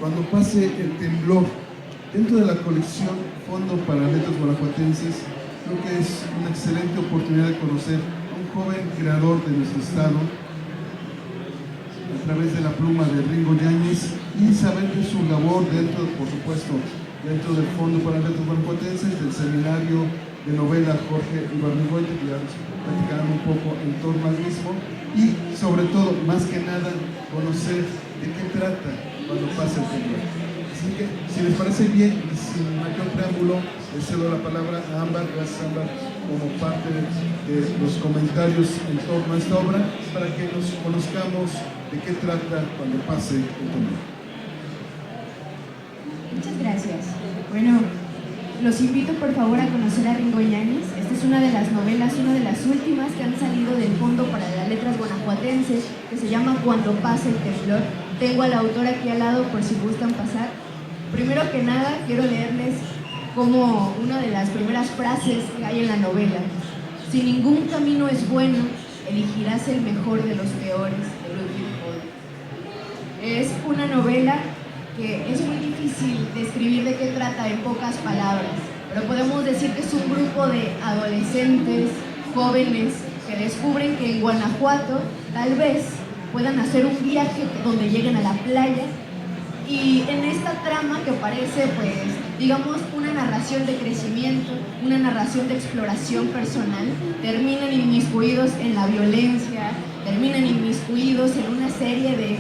Cuando pase el temblor. Dentro de la colección Fondo para Letras Guanajuatenses, creo que es una excelente oportunidad de conocer a un joven creador de nuestro estado a través de la pluma de Ringo Yáñez y saber que su labor dentro, por supuesto, dentro del Fondo para Letras Guanajuatenses, del seminario de novela Jorge Ibarrigoite, que ya nos platicaron un poco en torno al mismo, y sobre todo, más que nada, conocer de qué trata cuando pasa el temblor. Así que, si les parece bien, y sin mayor preámbulo, le cedo la palabra a Ámbar. Gracias, Ámbar, como parte de los comentarios en torno a esta obra, para que nos conozcamos de qué trata cuando pase el temblor. Muchas gracias. Bueno, los invito por favor a conocer a Ringo Yáñez. Esta es una de las novelas, una de las últimas que han salido del Fondo para las Letras Guanajuatenses, que se llama Cuando pase el temblor. Tengo al autor aquí al lado por si gustan pasar. Primero que nada, quiero leerles como una de las primeras frases que hay en la novela. Si ningún camino es bueno, elegirás el mejor de los peores, de Ludwig Bode. Es una novela que es muy difícil describir de qué trata en pocas palabras, pero podemos decir que es un grupo de adolescentes, jóvenes, que descubren que en Guanajuato tal vez puedan hacer un viaje donde lleguen a la playa. Y en esta trama que parece, pues, digamos, una narración de crecimiento, una narración de exploración personal, terminan inmiscuidos en la violencia, terminan inmiscuidos en una serie de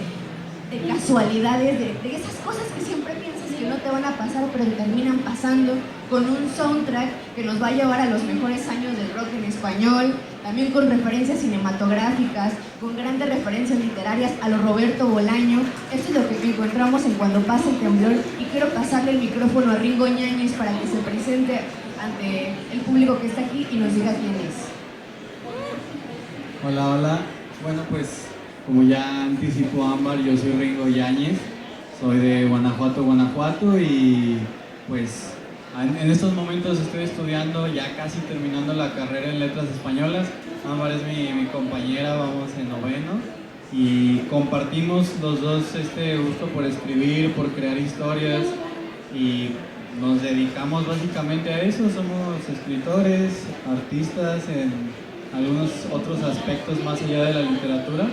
casualidades, de esas cosas que siempre piensas que no te van a pasar, pero terminan pasando, con un soundtrack que nos va a llevar a los mejores años del rock en español, también con referencias cinematográficas, con grandes referencias literarias a lo Roberto Bolaño. Esto es lo que encontramos en Cuando pase el temblor, y quiero pasarle el micrófono a Ringo Yáñez para que se presente ante el público que está aquí y nos diga quién es. Hola, hola. Bueno, pues como ya anticipó Ámbar, yo soy Ringo Yáñez, soy de Guanajuato, Guanajuato, y pues en estos momentos estoy estudiando, ya casi terminando la carrera en Letras Españolas. Ámbar es mi compañera, vamos en noveno, y compartimos los dos este gusto por escribir, por crear historias, y nos dedicamos básicamente a eso. Somos escritores, artistas en algunos otros aspectos más allá de la literatura,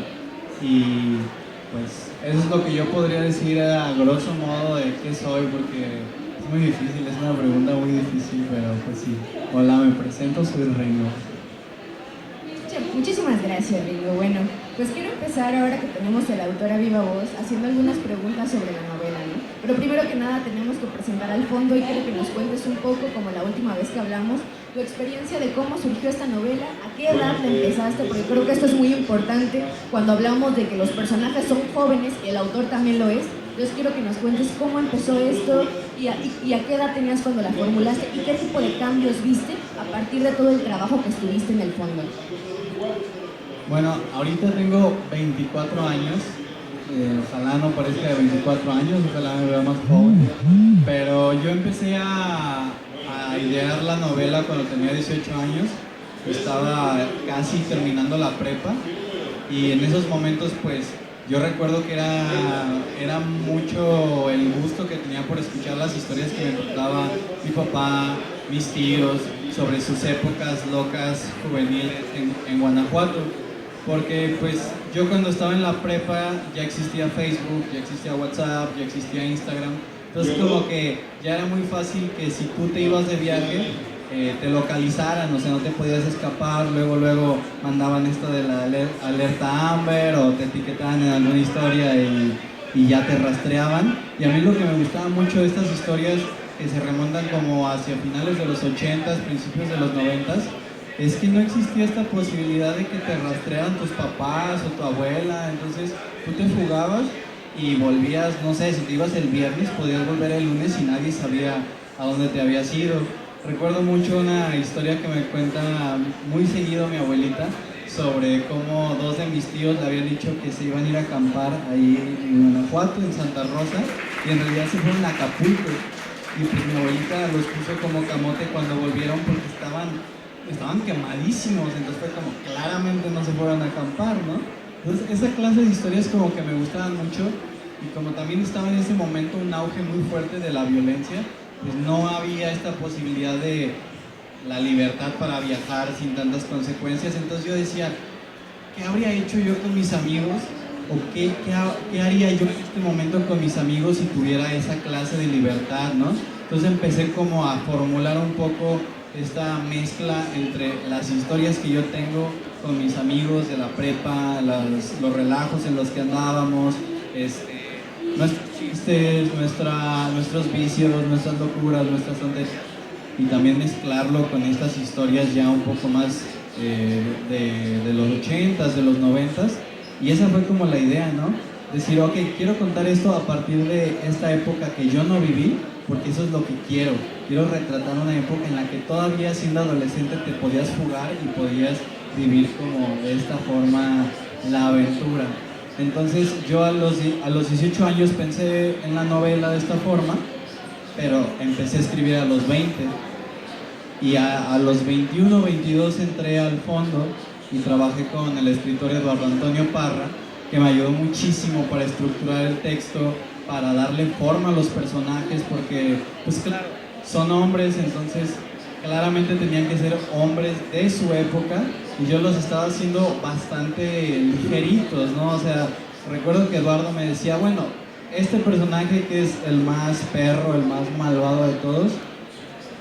y pues eso es lo que yo podría decir a grosso modo de qué soy, porque es muy difícil, es una pregunta muy difícil, pero pues sí. Hola, me presento, soy Ringo. Muchísimas gracias, Ringo. Bueno, pues quiero empezar, ahora que tenemos el autor a viva voz, haciendo algunas preguntas sobre la novela, ¿no? Pero primero que nada tenemos que presentar al fondo, y quiero que nos cuentes un poco, como la última vez que hablamos, tu experiencia de cómo surgió esta novela, a qué edad la empezaste, porque creo que esto es muy importante cuando hablamos de que los personajes son jóvenes y el autor también lo es. Entonces quiero que nos cuentes cómo empezó esto y a qué edad tenías cuando la formulaste, y qué tipo de cambios viste a partir de todo el trabajo que estuviste en el fondo. Bueno, ahorita tengo 24 años, ojalá no parezca de 24 años, ojalá me vea más joven, pero yo empecé a idear la novela cuando tenía 18 años, estaba casi terminando la prepa, y en esos momentos pues yo recuerdo que era mucho el gusto que tenía por escuchar las historias que me contaba mi papá, mis tíos, sobre sus épocas locas juveniles en Guanajuato. Porque pues yo cuando estaba en la prepa ya existía Facebook, ya existía WhatsApp, ya existía Instagram. Entonces como que ya era muy fácil que si tú te ibas de viaje, te localizaran, o sea, no te podías escapar. Luego mandaban esto de la alerta Amber, o te etiquetaban en alguna historia y ya te rastreaban. Y a mí lo que me gustaba mucho de estas historias, que se remontan como hacia finales de los 80s, principios de los 90s, es que no existía esta posibilidad de que te rastrearan tus papás o tu abuela. Entonces tú te fugabas y volvías, no sé, si te ibas el viernes podías volver el lunes y nadie sabía a dónde te habías ido. Recuerdo mucho una historia que me cuenta muy seguido mi abuelita, sobre cómo dos de mis tíos le habían dicho que se iban a ir a acampar ahí en Guanajuato, en Santa Rosa, y en realidad se fueron a Acapulco. Y pues mi abuelita los puso como camote cuando volvieron, porque estaban quemadísimos. Entonces fue como, claramente no se fueron a acampar, ¿no? Entonces esa clase de historias como que me gustaban mucho, y como también estaba en ese momento un auge muy fuerte de la violencia, pues no había esta posibilidad de la libertad para viajar sin tantas consecuencias. Entonces yo decía, ¿qué habría hecho yo con mis amigos? ¿O qué haría yo en este momento con mis amigos si tuviera esa clase de libertad, ¿no? Entonces empecé como a formular un poco esta mezcla entre las historias que yo tengo con mis amigos de la prepa, los relajos en los que andábamos, nuestros chistes, nuestros vicios, nuestras locuras, nuestras tonterías, y también mezclarlo con estas historias ya un poco más de los 80s, de los 90s, y esa fue como la idea, ¿no? Decir, ok, quiero contar esto a partir de esta época que yo no viví, porque eso es lo que quiero retratar una época en la que todavía siendo adolescente te podías jugar y podías vivir como de esta forma la aventura. Entonces yo a los 18 años pensé en la novela de esta forma, pero empecé a escribir a los 20 y a los 21, 22 entré al fondo y trabajé con el escritor Eduardo Antonio Parra, que me ayudó muchísimo para estructurar el texto, para darle forma a los personajes, porque pues claro, son hombres, entonces claramente tenían que ser hombres de su época y yo los estaba haciendo bastante ligeritos, ¿no? O sea, recuerdo que Eduardo me decía, bueno, este personaje que es el más perro, el más malvado de todos,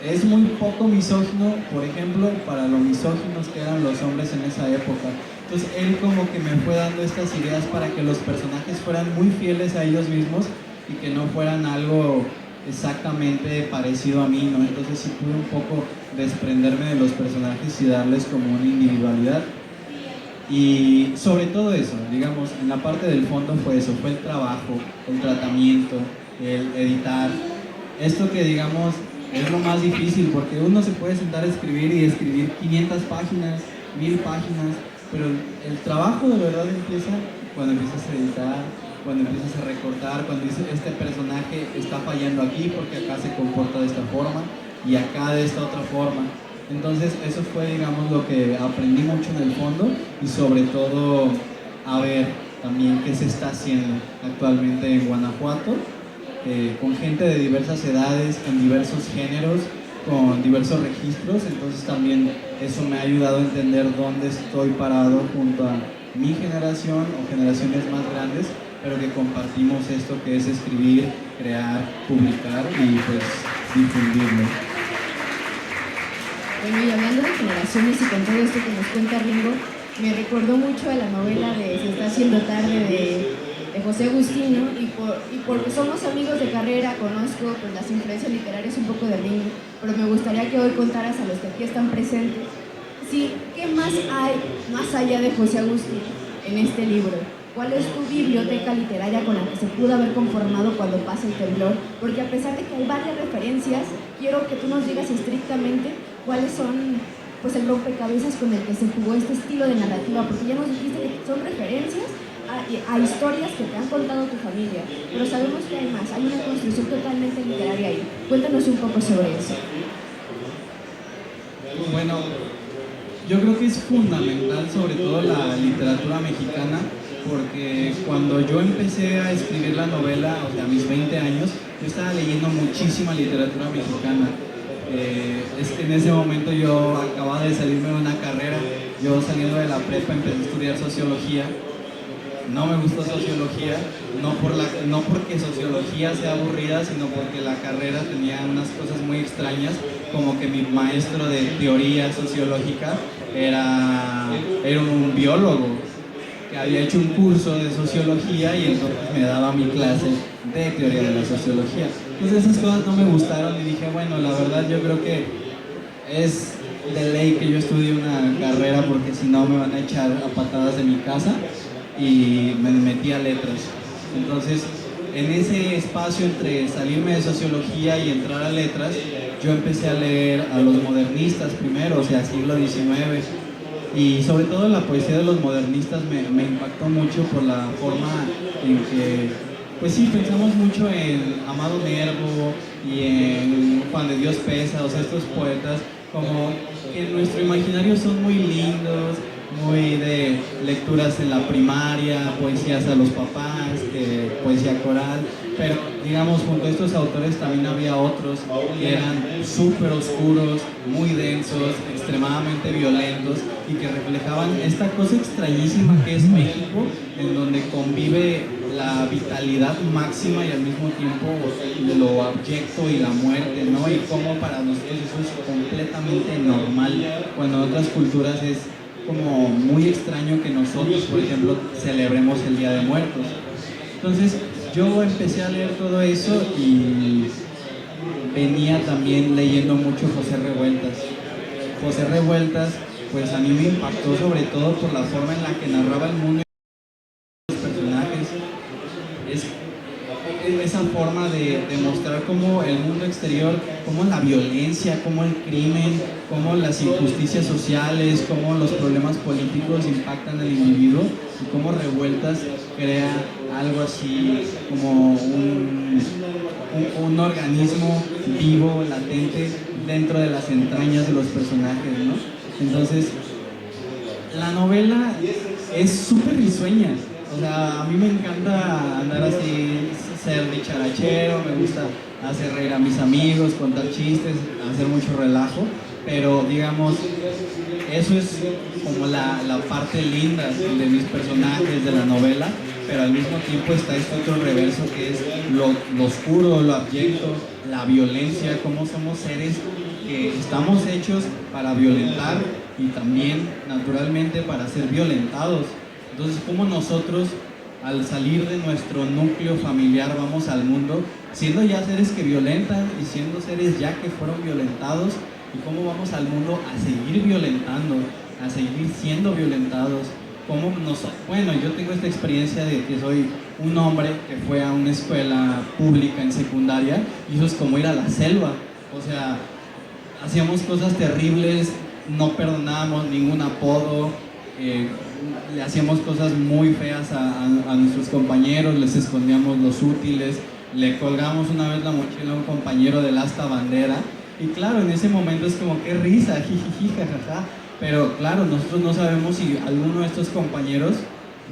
es muy poco misógino, por ejemplo, para lo misóginos que eran los hombres en esa época. Entonces él como que me fue dando estas ideas para que los personajes fueran muy fieles a ellos mismos y que no fueran algo exactamente parecido a mí, ¿no? Entonces sí pude un poco desprenderme de los personajes y darles como una individualidad. Y sobre todo eso, digamos, en la parte del fondo fue eso, fue el trabajo, el tratamiento, el editar. Esto que digamos es lo más difícil, porque uno se puede sentar a escribir y escribir 500 páginas, 1000 páginas, pero el trabajo de verdad empieza cuando empiezas a editar, cuando empiezas a recortar, cuando dices, este personaje está fallando aquí porque acá se comporta de esta forma y acá de esta otra forma. Entonces eso fue, digamos, lo que aprendí mucho en el fondo, y sobre todo a ver también qué se está haciendo actualmente en Guanajuato, con gente de diversas edades, con diversos géneros, con diversos registros. Entonces también eso me ha ayudado a entender dónde estoy parado junto a mi generación o generaciones más grandes, pero que compartimos esto que es escribir, crear, publicar y pues difundirlo. Bueno, y hablando de generaciones y con todo esto que nos cuenta Ringo, me recordó mucho a la novela de Se está haciendo tarde de José Agustín, ¿no? Y porque somos amigos de carrera, conozco pues, las influencias literarias un poco de Ringo, pero me gustaría que hoy contaras a los que aquí están presentes, sí, ¿qué más hay más allá de José Agustín en este libro? ¿Cuál es tu biblioteca literaria con la que se pudo haber conformado cuando pasa el temblor? Porque a pesar de que hay varias referencias, quiero que tú nos digas estrictamente cuáles son pues, el rompecabezas con el que se jugó este estilo de narrativa, porque ya nos dijiste que son referencias a historias que te han contado tu familia, pero sabemos que hay más, hay una construcción totalmente literaria ahí. Cuéntanos un poco sobre eso. Bueno, yo creo que es fundamental sobre todo la literatura mexicana, porque cuando yo empecé a escribir la novela, o sea, a mis 20 años, yo estaba leyendo muchísima literatura mexicana. Es que en ese momento yo acababa de salirme de una carrera, yo saliendo de la prepa empecé a estudiar sociología. No me gustó sociología, no porque sociología sea aburrida, sino porque la carrera tenía unas cosas muy extrañas, como que mi maestro de teoría sociológica era un biólogo que había hecho un curso de sociología y entonces me daba mi clase de teoría de la sociología. Entonces esas cosas no me gustaron y dije, bueno, la verdad yo creo que es de ley que yo estudie una carrera porque si no me van a echar a patadas de mi casa, y me metí a letras. Entonces en ese espacio entre salirme de sociología y entrar a letras, yo empecé a leer a los modernistas primero, o sea, siglo XIX, y sobre todo la poesía de los modernistas me impactó mucho por la forma en que, pues sí, pensamos mucho en Amado Nervo y en Juan de Dios Pesa, o sea, estos poetas como que en nuestro imaginario son muy lindos, muy de lecturas en la primaria, poesías a los papás, poesía coral, pero digamos junto a estos autores también había otros que eran súper oscuros, muy densos, extremadamente violentos y que reflejaban esta cosa extrañísima que es México, en donde convive la vitalidad máxima y al mismo tiempo lo abyecto y la muerte, ¿no? Y cómo para nosotros eso es completamente normal, cuando en otras culturas es como muy extraño que nosotros, por ejemplo, celebremos el Día de Muertos. Entonces yo empecé a leer todo eso y venía también leyendo mucho José Revueltas. José Revueltas, pues a mí me impactó sobre todo por la forma en la que narraba el mundo y los personajes. Es esa forma de mostrar cómo el mundo exterior, cómo la violencia, cómo el crimen, cómo las injusticias sociales, cómo los problemas políticos impactan al individuo y cómo Revueltas crea algo así como un organismo vivo, latente, dentro de las entrañas de los personajes, ¿no? Entonces, la novela es súper risueña. O sea, a mí me encanta andar así, ser dicharachero, me gusta hacer reír a mis amigos, contar chistes, hacer mucho relajo, pero digamos, eso es como la parte linda de mis personajes, de la novela, pero al mismo tiempo está este otro reverso que es lo oscuro, lo abyecto, la violencia, cómo somos seres que estamos hechos para violentar y también naturalmente para ser violentados. Entonces, cómo nosotros, al salir de nuestro núcleo familiar, vamos al mundo siendo ya seres que violentan y siendo seres ya que fueron violentados, y cómo vamos al mundo a seguir violentando, a seguir siendo violentados. Bueno, yo tengo esta experiencia de que soy un hombre que fue a una escuela pública en secundaria y eso es como ir a la selva. O sea, hacíamos cosas terribles, no perdonábamos ningún apodo, le hacíamos cosas muy feas a nuestros compañeros, les escondíamos los útiles, le colgamos una vez la mochila a un compañero del asta bandera y claro, en ese momento es como qué risa, jijiji, jajaja, pero claro, nosotros no sabemos si alguno de estos compañeros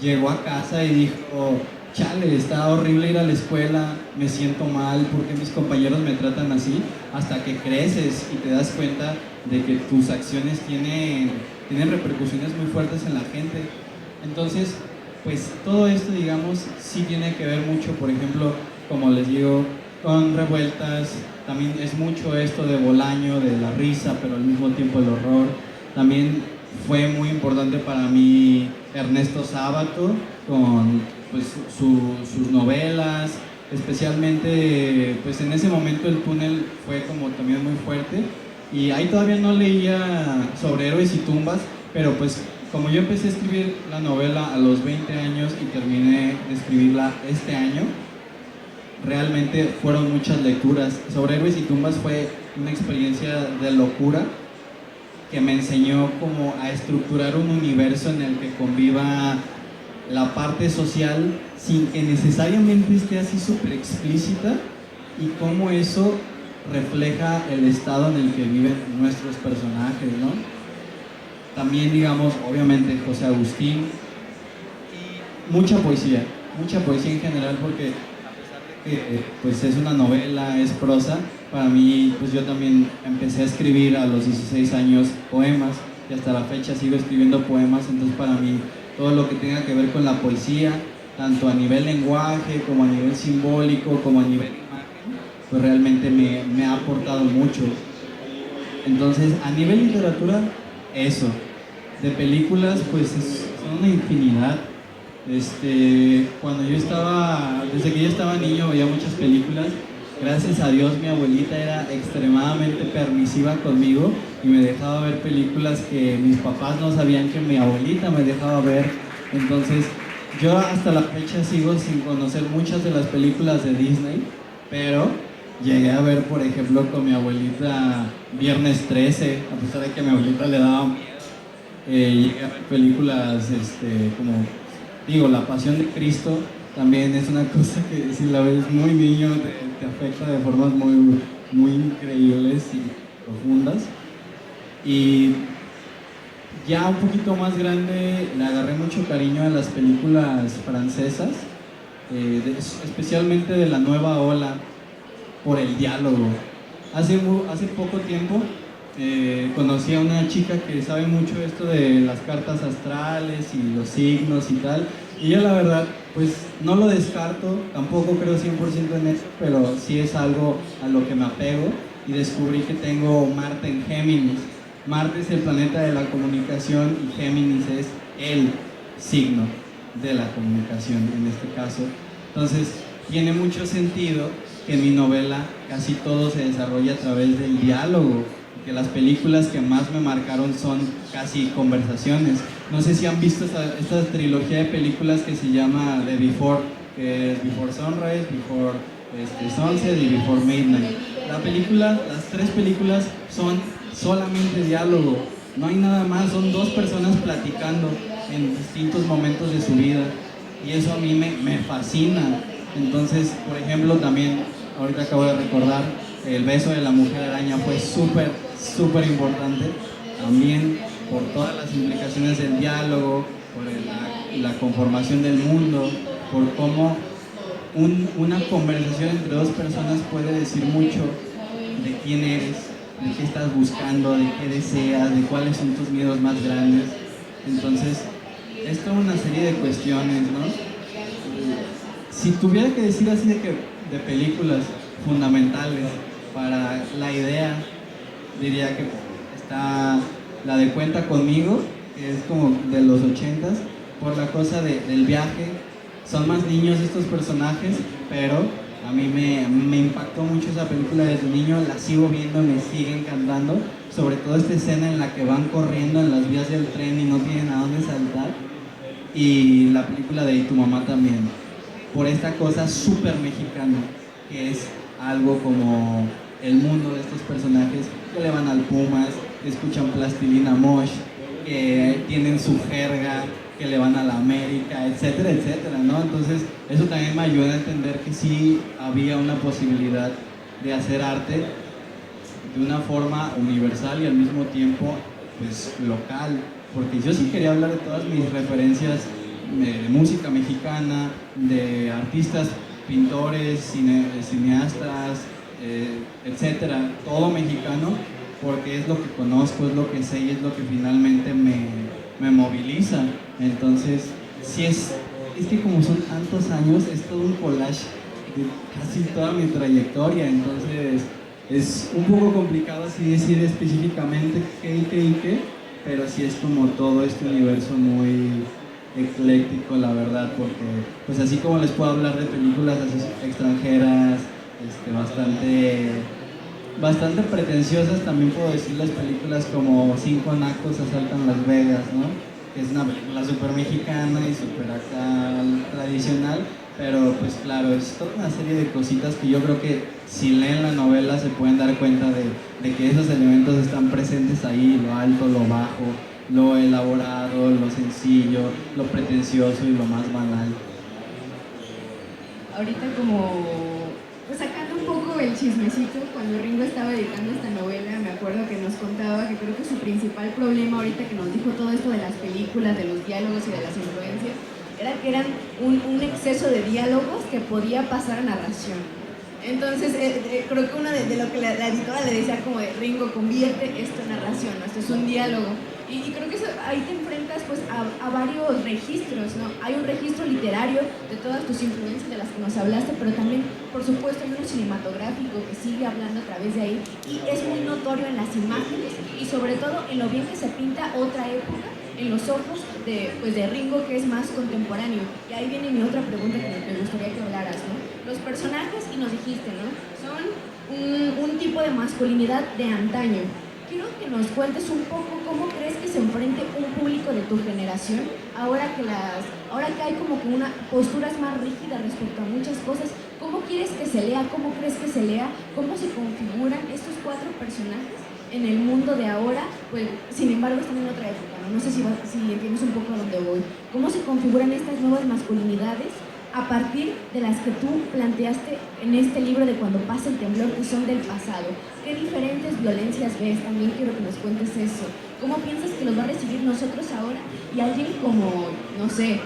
llegó a casa y dijo, chale, está horrible ir a la escuela, me siento mal porque mis compañeros me tratan así, hasta que creces y te das cuenta de que tus acciones tienen repercusiones muy fuertes en la gente. Entonces, pues todo esto, digamos, sí tiene que ver mucho, por ejemplo, como les digo, con Revueltas, también es mucho esto de Bolaño, de la risa, pero al mismo tiempo el horror. También fue muy importante para mí Ernesto Sábato, con pues, sus novelas, especialmente pues en ese momento El Túnel fue como también muy fuerte. Y ahí todavía no leía sobre héroes y tumbas, pero pues como yo empecé a escribir la novela a los 20 años y terminé de escribirla este año, realmente fueron muchas lecturas. Sobre héroes y tumbas fue una experiencia de locura que me enseñó como a estructurar un universo en el que conviva la parte social sin que necesariamente esté así súper explícita y cómo eso refleja el estado en el que viven nuestros personajes, ¿no? También, digamos, obviamente José Agustín y mucha poesía en general, porque a pesar de que pues es una novela, es prosa, para mí, pues yo también empecé a escribir a los 16 años poemas y hasta la fecha sigo escribiendo poemas, entonces para mí todo lo que tenga que ver con la poesía, tanto a nivel lenguaje, como a nivel simbólico, como a nivel pues realmente me ha aportado mucho. Entonces, a nivel literatura, eso. De películas, pues son una infinidad. Desde que yo estaba niño veía muchas películas. Gracias a Dios mi abuelita era extremadamente permisiva conmigo y me dejaba ver películas que mis papás no sabían que mi abuelita me dejaba ver. Entonces, yo hasta la fecha sigo sin conocer muchas de las películas de Disney, pero llegué a ver, por ejemplo, con mi abuelita Viernes 13, a pesar de que a mi abuelita le daba miedo. Llegué a ver películas como, digo, La Pasión de Cristo, también es una cosa que si la ves muy niño te afecta de formas muy increíbles y profundas. Y Ya un poquito más grande le agarré mucho cariño a las películas francesas, especialmente de la nueva ola, por el diálogo. Hace poco tiempo conocí a una chica que sabe mucho esto de las cartas astrales y los signos y tal, y yo la verdad pues no lo descarto, tampoco creo 100% en eso, pero sí es algo a lo que me apego, y descubrí que tengo Marte en Géminis. Marte es el planeta de la comunicación y Géminis es el signo de la comunicación en este caso. Entonces tiene mucho sentido que en mi novela casi todo se desarrolla a través del diálogo, que las películas que más me marcaron son casi conversaciones. No sé si han visto esta trilogía de películas que se llama The Before, que es Before Sunrise, Before Sunset y Before Midnight. Las tres películas son solamente diálogo, no hay nada más, son dos personas platicando en distintos momentos de su vida, y eso a mí me fascina. Entonces, por ejemplo, también ahorita acabo de recordar, el beso de la mujer araña fue súper importante, también por todas las implicaciones del diálogo, por la conformación del mundo, por cómo una conversación entre dos personas puede decir mucho de quién eres, de qué estás buscando, de qué deseas, de cuáles son tus miedos más grandes. Entonces, es toda una serie de cuestiones, ¿no? Si tuviera que decir así de películas fundamentales para la idea, diría que está la de Cuenta Conmigo, que es como de los 80s, por la cosa del viaje. Son más niños estos personajes, pero a mí me impactó mucho esa película desde niño, la sigo viendo, me sigue encantando, sobre todo esta escena en la que van corriendo en las vías del tren y no tienen a dónde saltar, y la película de Y tu mamá también, por esta cosa súper mexicana, que es algo como el mundo de estos personajes que le van al Pumas, que escuchan Plastilina Mosh, que tienen su jerga, que le van a la América, etcétera, etcétera, ¿no? Entonces, eso también me ayuda a entender que sí había una posibilidad de hacer arte de una forma universal y al mismo tiempo, pues, local, porque yo sí quería hablar de todas mis referencias de música mexicana, de artistas, pintores, cineastas, etcétera, todo mexicano, porque es lo que conozco, es lo que sé y es lo que finalmente me moviliza. Entonces, sí es que como son tantos años, es todo un collage de casi toda mi trayectoria, entonces es un poco complicado así decir específicamente qué, pero sí es como todo este universo muy ecléctico, la verdad, porque pues así como les puedo hablar de películas así extranjeras, bastante pretenciosas, también puedo decirles películas como Cinco Nacos Asaltan Las Vegas, ¿no? Que es una película súper mexicana y súper acá tradicional, pero pues claro, es toda una serie de cositas que yo creo que si leen la novela se pueden dar cuenta de que esos elementos están presentes ahí, lo alto, lo bajo, lo elaborado, lo sencillo, lo pretencioso y lo más banal. Ahorita pues sacando un poco el chismecito, cuando Ringo estaba editando esta novela, me acuerdo que nos contaba que creo que su principal problema ahorita que nos dijo todo esto de las películas, de los diálogos y de las influencias, era que eran un exceso de diálogos que podía pasar a narración. Entonces, creo que uno de lo que la editora le decía como de Ringo, convierte esto en narración, ¿no? Esto es un diálogo. Y creo que ahí te enfrentas pues a varios registros, ¿no? Hay un registro literario de todas tus influencias de las que nos hablaste, pero también, por supuesto, hay uno cinematográfico que sigue hablando a través de ahí y es muy notorio en las imágenes y sobre todo en lo bien que se pinta otra época en los ojos de Ringo, que es más contemporáneo. Y ahí viene mi otra pregunta que me gustaría que hablaras, ¿no? Los personajes, y nos dijiste, ¿no? Son un tipo de masculinidad de antaño. Quiero que nos cuentes un poco cómo crees que se enfrente un público de tu generación ahora que hay como que posturas más rígidas respecto a muchas cosas. ¿Cómo quieres que se lea? ¿Cómo crees que se lea? ¿Cómo se configuran estos cuatro personajes en el mundo de ahora? Pues, sin embargo, están en otra época, ¿no? No sé si entiendes un poco a dónde voy. ¿Cómo se configuran estas nuevas masculinidades a partir de las que tú planteaste en este libro de Cuando pasa el temblor, que son del pasado? ¿Qué diferentes violencias ves? También quiero que nos cuentes eso. ¿cómo piensas que los va a recibir nosotros ahora? Y alguien como, no sé,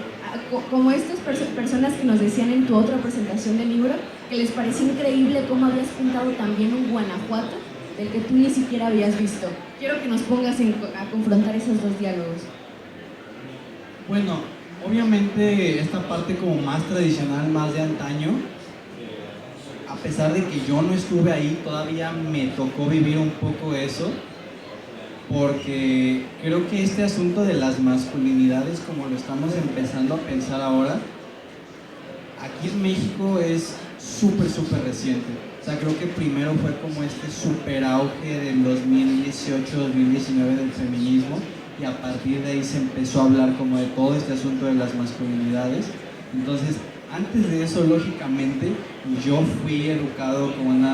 como estas personas que nos decían en tu otra presentación del libro, que les pareció increíble cómo habías pintado también un Guanajuato del que tú ni siquiera habías visto. Quiero que nos pongas a confrontar esos dos diálogos. Bueno, obviamente esta parte como más tradicional, más de antaño, a pesar de que yo no estuve ahí, todavía me tocó vivir un poco eso, porque creo que este asunto de las masculinidades, como lo estamos empezando a pensar ahora, aquí en México es súper reciente. O sea, creo que primero fue como este super auge del 2018-2019 del feminismo, y a partir de ahí se empezó a hablar como de todo este asunto de las masculinidades. Entonces, antes de eso, lógicamente, yo fui educado con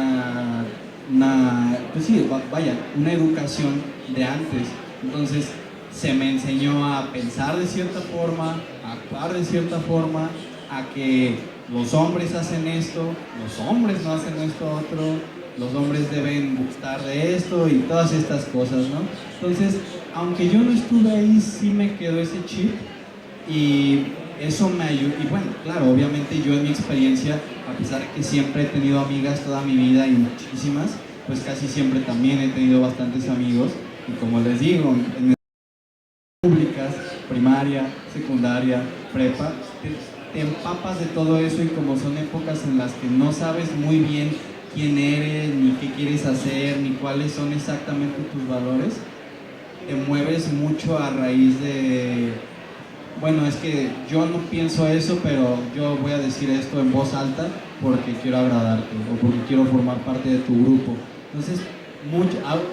pues sí, vaya, una educación de antes. Entonces, se me enseñó a pensar de cierta forma, a actuar de cierta forma, a que los hombres hacen esto, los hombres no hacen esto otro, los hombres deben gustar de esto y todas estas cosas, ¿no? Entonces, aunque yo no estuve ahí, sí me quedó ese chip y eso me ayudó. Y bueno, claro, obviamente yo en mi experiencia, a pesar de que siempre he tenido amigas toda mi vida y muchísimas, pues casi siempre también he tenido bastantes amigos. Y como les digo, en públicas, primaria, secundaria, prepa, te empapas de todo eso, y como son épocas en las que no sabes muy bien quién eres, ni qué quieres hacer, ni cuáles son exactamente tus valores, te mueves mucho a raíz de, bueno, es que yo no pienso eso, pero yo voy a decir esto en voz alta porque quiero agradarte o porque quiero formar parte de tu grupo. Entonces,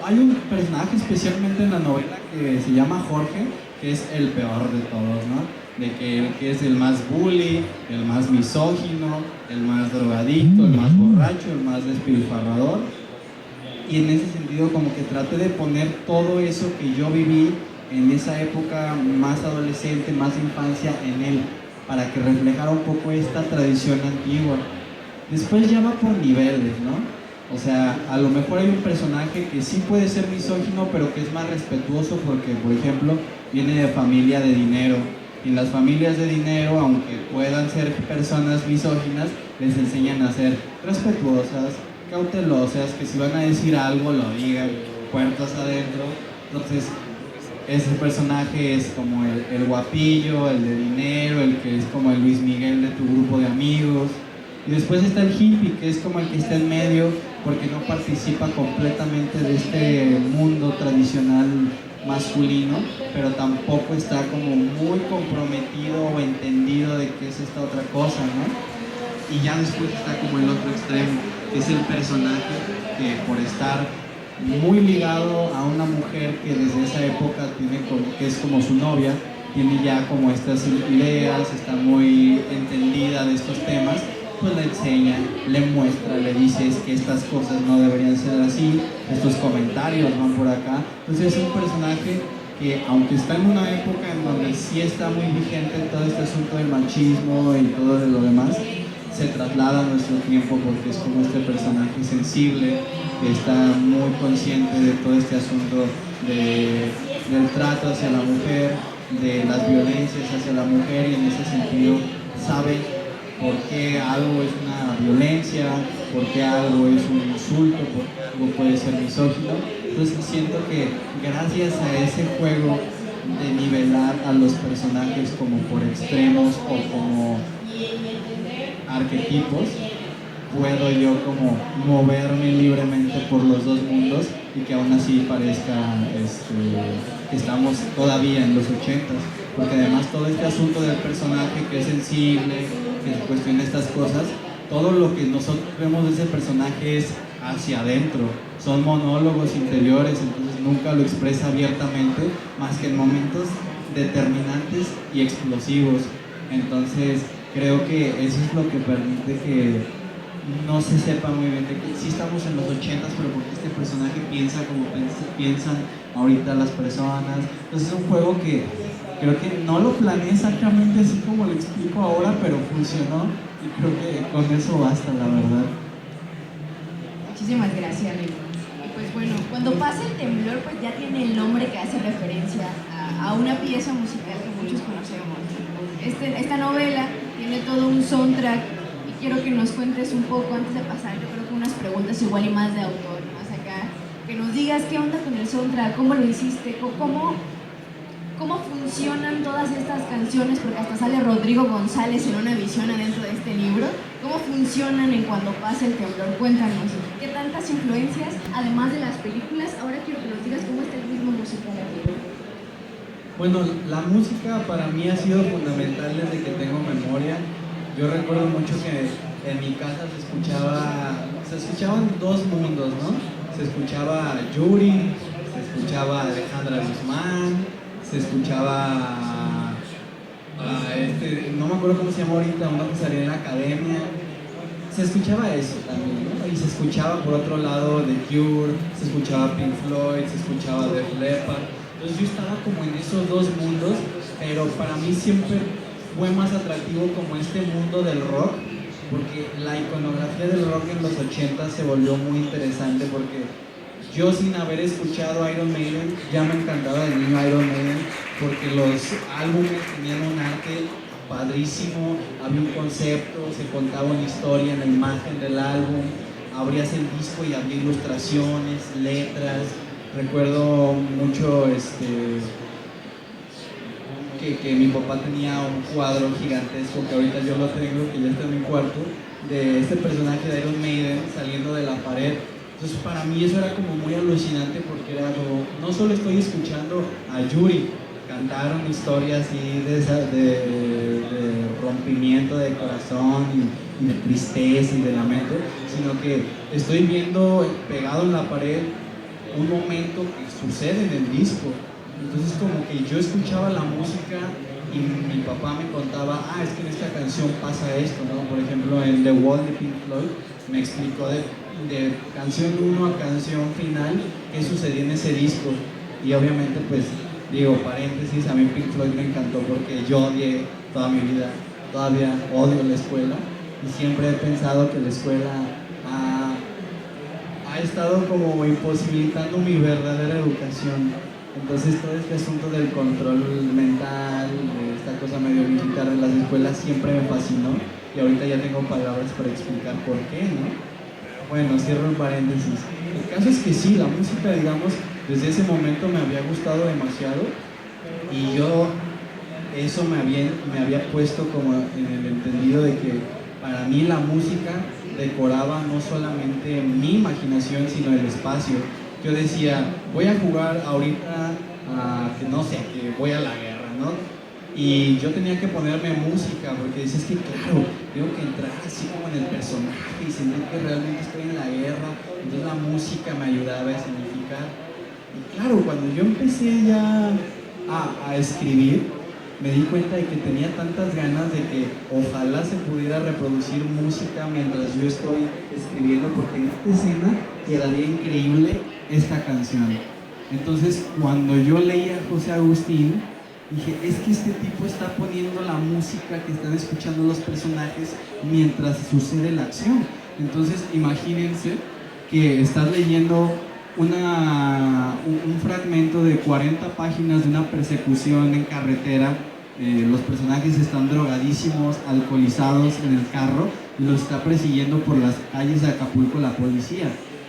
hay un personaje especialmente en la novela que se llama Jorge, que es el peor de todos, ¿no? De que es el más bully, el más misógino, el más drogadicto, el más borracho, el más despilfarrador. Y en ese sentido como que traté de poner todo eso que yo viví en esa época más adolescente, más infancia en él, para que reflejara un poco esta tradición antigua. Después ya va por niveles, ¿no? O sea, a lo mejor hay un personaje que sí puede ser misógino, pero que es más respetuoso porque, por ejemplo, viene de familia de dinero. Y en las familias de dinero, aunque puedan ser personas misóginas, les enseñan a ser respetuosas, cautelosas, que si van a decir algo, lo digan, puertas adentro. Entonces, ese personaje es como el guapillo, el de dinero, el que es como el Luis Miguel de tu grupo de amigos. Y después está el hippie, que es como el que está en medio, porque no participa completamente de este mundo tradicional masculino, pero tampoco está como muy comprometido o entendido de qué es esta otra cosa, ¿no? Y ya después está como el otro extremo, que es el personaje que por estar muy ligado a una mujer que desde esa época que es como su novia, tiene ya como estas ideas, está muy entendida de estos temas, pues le enseña, le muestra, le dice que estas cosas no deberían ser así, estos comentarios van por acá. Entonces es un personaje que, aunque está en una época en donde sí está muy vigente todo este asunto del machismo y todo de lo demás, se traslada a nuestro tiempo porque es como este personaje sensible que está muy consciente de todo este asunto del trato hacia la mujer, de las violencias hacia la mujer, y en ese sentido sabe por qué algo es una violencia, por qué algo es un insulto, por qué algo puede ser misógino. Entonces siento que gracias a ese juego de nivelar a los personajes como por extremos o como arquetipos, puedo yo como moverme libremente por los dos mundos y que aún así parezca que estamos todavía en los 80s, porque además todo este asunto del personaje que es sensible, que cuestiona estas cosas, todo lo que nosotros vemos de ese personaje es hacia adentro, son monólogos interiores, entonces nunca lo expresa abiertamente más que en momentos determinantes y explosivos. Entonces creo que eso es lo que permite que no se sepa muy bien de que sí estamos en los 80s, pero porque este personaje piensa como piensan ahorita las personas. Entonces es un juego que creo que no lo planeé exactamente así como lo explico ahora, pero funcionó y creo que con eso basta, la verdad. Muchísimas gracias, amigo. Y pues bueno, cuando pasa el temblor, pues ya tiene el nombre que hace referencia a una pieza musical que muchos conocemos. Esta novela tiene todo un soundtrack y quiero que nos cuentes un poco, antes de pasar, yo creo que unas preguntas igual y más de autor, más acá, que nos digas qué onda con el soundtrack, cómo lo hiciste, cómo funcionan todas estas canciones, porque hasta sale Rodrigo González en una visión adentro de este libro. ¿Cómo funcionan en Cuando pasa el temblor? Cuéntanos, ¿qué tantas influencias, además de las películas? Ahora quiero que nos digas cómo está el ritmo musical aquí. Bueno, la música para mí ha sido fundamental desde que tengo memoria. Yo recuerdo mucho que en mi casa se escuchaban dos mundos, ¿no? Se escuchaba Yuri, se escuchaba Alejandra Guzmán, se escuchaba no me acuerdo cómo se llama ahorita, uno que salía en la academia. Se escuchaba eso también, ¿no? Y se escuchaba por otro lado The Cure, se escuchaba Pink Floyd, se escuchaba Def Leppard. Entonces yo estaba como en esos dos mundos, pero para mí siempre fue más atractivo como este mundo del rock, porque la iconografía del rock en los 80 se volvió muy interesante, porque yo, sin haber escuchado Iron Maiden, ya me encantaba de niño Iron Maiden, porque los álbumes tenían un arte padrísimo, había un concepto, se contaba una historia en la imagen del álbum, abrías el disco y había ilustraciones, letras. Recuerdo mucho que mi papá tenía un cuadro gigantesco, que ahorita yo lo tengo, que ya está en mi cuarto, de este personaje de Iron Maiden saliendo de la pared. Entonces para mí eso era como muy alucinante, porque era como, no solo estoy escuchando a Yuri cantar una historia así de rompimiento de corazón y de tristeza y de lamento, sino que estoy viendo pegado en la pared un momento que sucede en el disco. Entonces como que yo escuchaba la música y mi papá me contaba, es que en esta canción pasa esto, ¿no? Por ejemplo, en The Wall de Pink Floyd me explicó de canción 1 a canción final qué sucedía en ese disco. Y obviamente, pues, digo, paréntesis, a mí Pink Floyd me encantó porque yo odié toda mi vida, todavía odio la escuela y siempre he pensado que la escuela ha estado como imposibilitando mi verdadera educación. Entonces todo este asunto del control mental, de esta cosa medio militar de las escuelas siempre me fascinó, y ahorita ya tengo palabras para explicar por qué, ¿no? Bueno, cierro el paréntesis. El caso es que sí, la música, digamos, desde ese momento me había gustado demasiado, y yo eso me había puesto como en el entendido de que para mí la música decoraba no solamente mi imaginación, sino el espacio. Yo decía, voy a jugar ahorita que no sé, que voy a la guerra, ¿no? Y yo tenía que ponerme música, porque dices que claro, tengo que entrar así como en el personaje y sentir que realmente estoy en la guerra. Entonces la música me ayudaba a significar. Y claro, cuando yo empecé ya a escribir, me di cuenta de que tenía tantas ganas de que ojalá se pudiera reproducir música mientras yo estoy escribiendo, porque en esta escena quedaría increíble esta canción. Entonces, cuando yo leí a José Agustín, dije, es que este tipo está poniendo la música que están escuchando los personajes mientras sucede la acción. Entonces, imagínense que estás leyendo un fragmento de 40 páginas de una persecución en carretera. Los personajes están drogadísimos, alcoholizados en el carro, y los está persiguiendo por las calles de Acapulco la policía.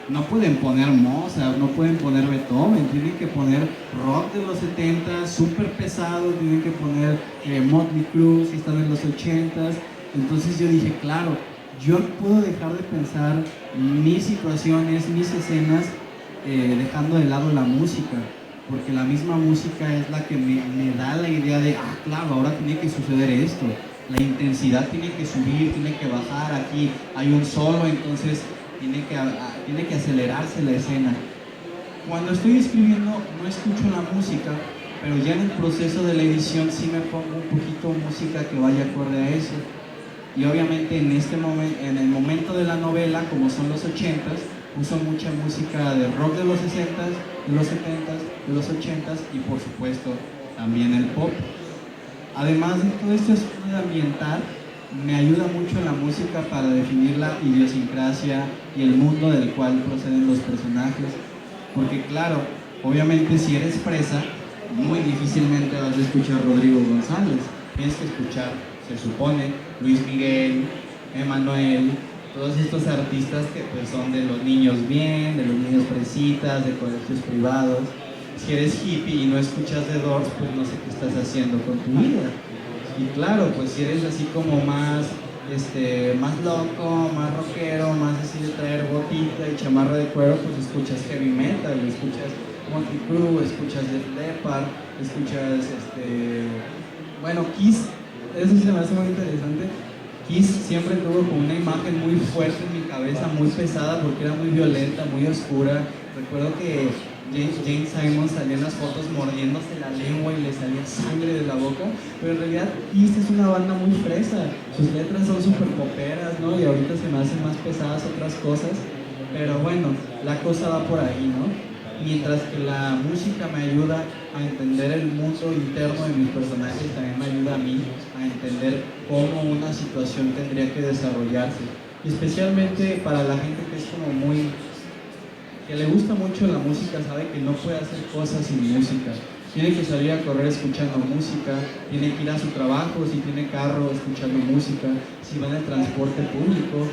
No pueden poner Mozart, no pueden poner Beethoven, tienen que poner rock de los 70, súper pesado, tienen que poner Motley Crue si están en los 80s. Entonces yo dije, claro, yo no puedo dejar de pensar mis situaciones, mis escenas, dejando de lado la música, porque la misma música es la que me da la idea de, claro, ahora tiene que suceder esto, la intensidad tiene que subir, tiene que bajar, aquí hay un solo, entonces tiene que acelerarse la escena. Cuando estoy escribiendo no escucho la música, pero ya en el proceso de la edición sí me pongo un poquito música que vaya acorde a eso. Y obviamente en el momento de la novela, como son los 80s, uso mucha música de rock de los 60s, de los 70s, de los 80s y por supuesto también el pop. Además de todo esto asunto de ambientar, me ayuda mucho la música para definir la idiosincrasia y el mundo del cual proceden los personajes. Porque claro, obviamente si eres fresa, muy difícilmente vas a escuchar Rodrigo González. Tienes que escuchar, se supone, Luis Miguel, Emmanuel, todos estos artistas que pues son de los niños bien, de los niños fresitas, de colegios privados. Si eres hippie y no escuchas The Doors, pues no sé qué estás haciendo con tu vida. Y claro, pues si eres así como más loco, más rockero, más así de traer botita y chamarra de cuero, pues escuchas heavy metal, escuchas Motley Crue, escuchas Def Leppard, escuchas bueno, Kiss. Eso se me hace muy interesante. Kiss siempre tuvo como una imagen muy fuerte en mi cabeza, muy pesada porque era muy violenta, muy oscura. Recuerdo que Jane Simon salía en las fotos mordiéndose la lengua y le salía sangre de la boca, pero en realidad Kiss es una banda muy fresa, sus letras son súper poperas, ¿no? Y ahorita se me hacen más pesadas otras cosas, pero bueno, la cosa va por ahí, ¿no? Mientras que la música me ayuda a entender el mundo interno de mis personajes, también me ayuda a mí a entender cómo una situación tendría que desarrollarse, y especialmente para la gente que es como que le gusta mucho la música, sabe que no puede hacer cosas sin música. Tiene que salir a correr escuchando música, tiene que ir a su trabajo, si tiene carro, escuchando música, si va en el transporte público,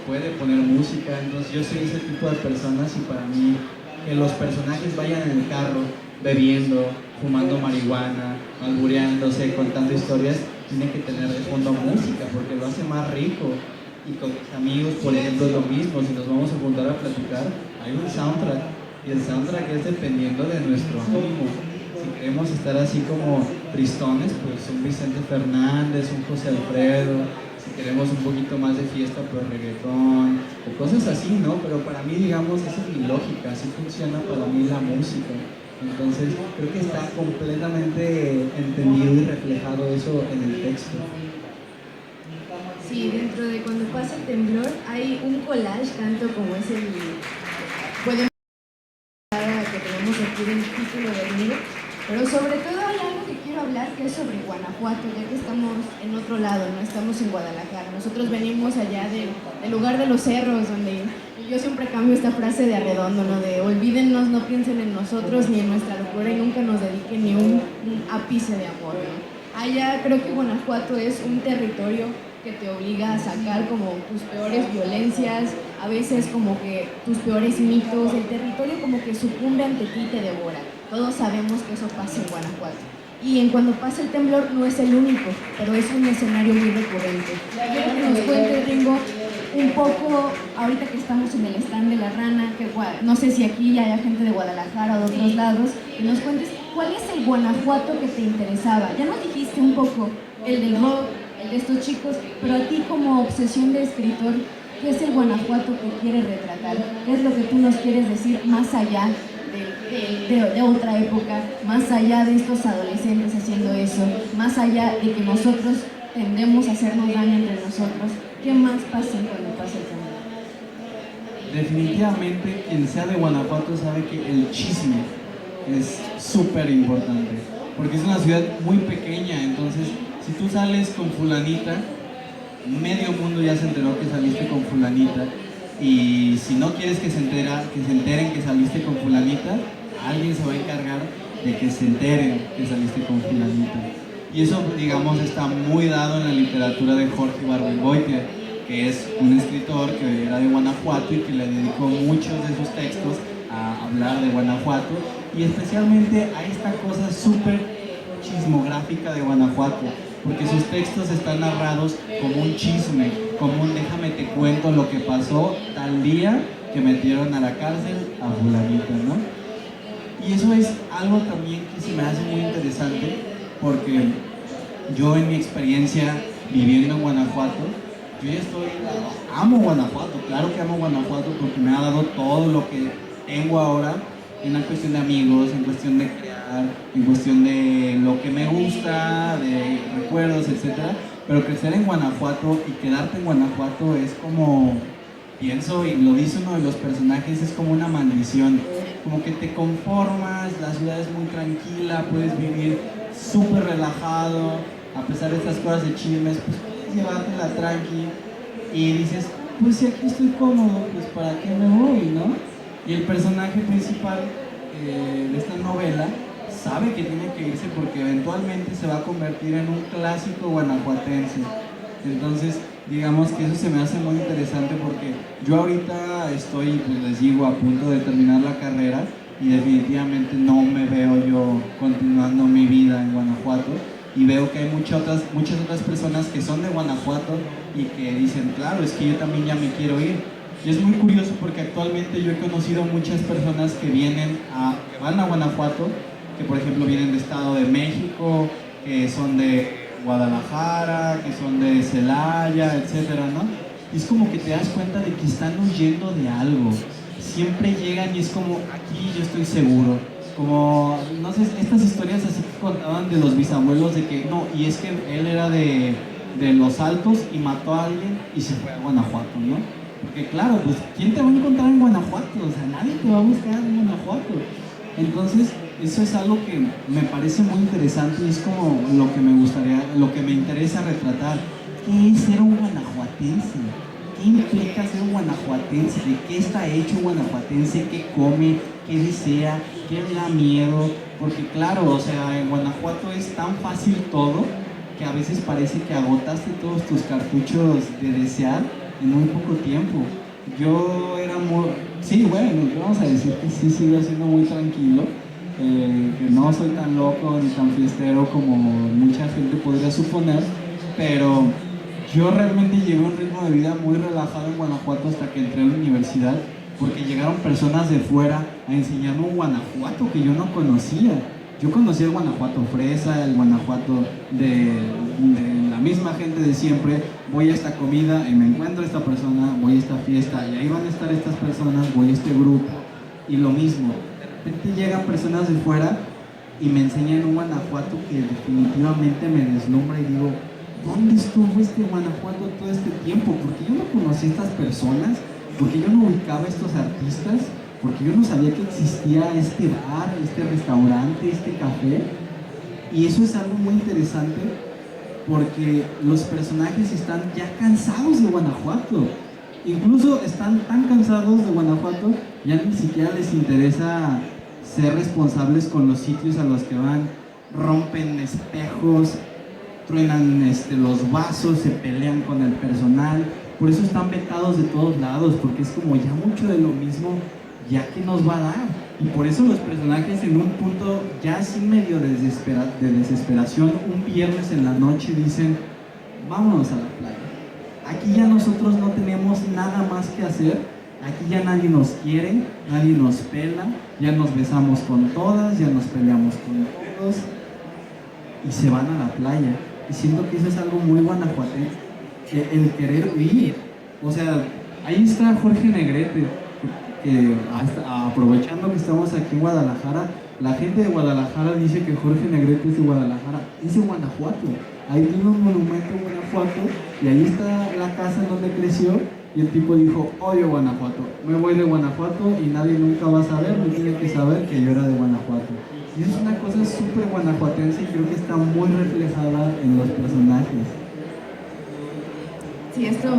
puede poner música. Entonces yo soy ese tipo de personas, y para mí que los personajes vayan en el carro bebiendo, fumando marihuana, albureándose, contando historias, tiene que tener de fondo música porque lo hace más rico. Y con mis amigos, por ejemplo, es lo mismo. Si nos vamos a juntar a platicar, hay un soundtrack, y el soundtrack es dependiendo de nuestro ánimo. Si queremos estar así como tristones, pues un Vicente Fernández, un José Alfredo. Si queremos un poquito más de fiesta, pues reggaetón, o cosas así, ¿no? Pero para mí, digamos, esa es mi lógica, así funciona para mí la música. Entonces, creo que está completamente entendido y reflejado eso en el texto. Sí, dentro de Cuando pasa el temblor hay un collage, tanto como es el... Pueden que tenemos aquí el título del libro, pero sobre todo hay algo que quiero hablar, que es sobre Guanajuato, ya que estamos en otro lado, no estamos en Guadalajara. Nosotros venimos allá del lugar de los cerros, donde yo siempre cambio esta frase de Arredondo, ¿no? De olvídennos, no piensen en nosotros ni en nuestra locura y nunca nos dediquen ni un ápice de amor, ¿no? Allá creo que Guanajuato es un territorio que te obliga a sacar como tus peores violencias, a veces como que tus peores mitos, el territorio como que sucumbe ante ti y te devora. Todos sabemos que eso pasa en Guanajuato. Y en Cuando pasa el temblor no es el único, pero es un escenario muy recurrente. Quiero que nos cuente, Ringo, un poco, ahorita que estamos en el stand de La Rana, que no sé si aquí ya hay gente de Guadalajara o de otros lados, que nos cuentes cuál es el Guanajuato que te interesaba. Ya nos dijiste un poco el del rock, el de estos chicos, pero a ti como obsesión de escritor, ¿qué es el Guanajuato que quieres retratar? ¿Qué es lo que tú nos quieres decir más allá de otra época, más allá de estos adolescentes haciendo eso, más allá de que nosotros tendemos a hacernos daño entre nosotros? ¿Qué más pasa cuando pasa el temblor? Definitivamente quien sea de Guanajuato sabe que el chisme es súper importante, porque es una ciudad muy pequeña. Entonces si tú sales con fulanita, medio mundo ya se enteró que saliste con fulanita, y si no quieres que se enteren que saliste con fulanita, alguien se va a encargar de que se enteren que saliste con fulanita. Y eso, digamos, está muy dado en la literatura de Jorge Ibargüengoitia, que es un escritor que era de Guanajuato y que le dedicó muchos de sus textos a hablar de Guanajuato, y especialmente a esta cosa súper chismográfica de Guanajuato, porque sus textos están narrados como un chisme, como un déjame te cuento lo que pasó tal día que metieron a la cárcel a fulanita, ¿no? Y eso es algo también que se me hace muy interesante, porque yo en mi experiencia viviendo en Guanajuato, yo ya amo Guanajuato, claro que amo Guanajuato porque me ha dado todo lo que tengo ahora, en la cuestión de amigos, en cuestión de crear, en cuestión de lo que me gusta, de recuerdos, etc. Pero crecer en Guanajuato y quedarte en Guanajuato es como, pienso, y lo dice uno de los personajes, es como una maldición. Como que te conformas, la ciudad es muy tranquila, puedes vivir súper relajado, a pesar de estas cosas de chismes, pues puedes llevártela tranqui y dices, pues si aquí estoy cómodo, pues para qué me voy, ¿no? Y el personaje principal de esta novela sabe que tiene que irse porque eventualmente se va a convertir en un clásico guanajuatense. Entonces, digamos que eso se me hace muy interesante porque yo ahorita estoy, pues les digo, a punto de terminar la carrera y definitivamente no me veo yo continuando mi vida en Guanajuato, y veo que hay muchas otras personas que son de Guanajuato y que dicen, claro, es que yo también ya me quiero ir. Y es muy curioso porque actualmente yo he conocido muchas personas que van a Guanajuato, que por ejemplo vienen de Estado de México, que son de Guadalajara, que son de Celaya, etcétera, ¿no? Y es como que te das cuenta de que están huyendo de algo. Siempre llegan y es como, aquí yo estoy seguro. Como, no sé, estas historias así que contaban de los bisabuelos de que, no, y es que él era de Los Altos y mató a alguien y se fue a Guanajuato, ¿no? Porque claro, pues, ¿quién te va a encontrar en Guanajuato? O sea, nadie te va a buscar en Guanajuato. Entonces, eso es algo que me parece muy interesante y es como lo que me interesa retratar. ¿Qué es ser un guanajuatense? ¿Qué implica ser un guanajuatense? ¿De qué está hecho un guanajuatense? ¿Qué come? ¿Qué desea? ¿Qué le da miedo? Porque claro, o sea, en Guanajuato es tan fácil todo que a veces parece que agotaste todos tus cartuchos de desear en muy poco tiempo. Yo era muy... Sí, bueno, vamos a decir que sí sigo siendo muy tranquilo, que no soy tan loco ni tan fiestero como mucha gente podría suponer, pero yo realmente llevé un ritmo de vida muy relajado en Guanajuato hasta que entré a la universidad, porque llegaron personas de fuera a enseñarme un Guanajuato que yo no conocía. Yo conocía el Guanajuato fresa, el Guanajuato de la misma gente de siempre. Voy a esta comida y me encuentro a esta persona, voy a esta fiesta y ahí van a estar estas personas, voy a este grupo y lo mismo. De repente llegan personas de fuera y me enseñan un Guanajuato que definitivamente me deslumbra y digo, ¿dónde estuvo este Guanajuato todo este tiempo? Porque yo no conocía a estas personas, porque yo no ubicaba a estos artistas, porque yo no sabía que existía este bar, este restaurante, este café. Y eso es algo muy interesante porque los personajes están ya cansados de Guanajuato. Incluso están tan cansados de Guanajuato, ya ni siquiera les interesa ser responsables con los sitios a los que van. Rompen espejos, truenan los vasos, se pelean con el personal. Por eso están vetados de todos lados, porque es como ya mucho de lo mismo, ya que nos va a dar. Y por eso los personajes en un punto ya así medio de desesperación, un viernes en la noche dicen, vámonos a la playa. Aquí ya nosotros no tenemos nada más que hacer, aquí ya nadie nos quiere, nadie nos pela, ya nos besamos con todas, ya nos peleamos con todos, y se van a la playa. Y siento que eso es algo muy guanajuatense, el querer huir. O sea, ahí está Jorge Negrete, que aprovechando que estamos aquí en Guadalajara, la gente de Guadalajara dice que Jorge Negrete es de Guadalajara, es de Guanajuato. Ahí tiene un monumento en Guanajuato y ahí está la casa en donde creció, y el tipo dijo, odio Guanajuato, me voy de Guanajuato y nadie nunca va a saber, ni tiene que saber que yo era de Guanajuato. Y es una cosa súper guanajuatense y creo que está muy reflejada en los personajes. Sí, esto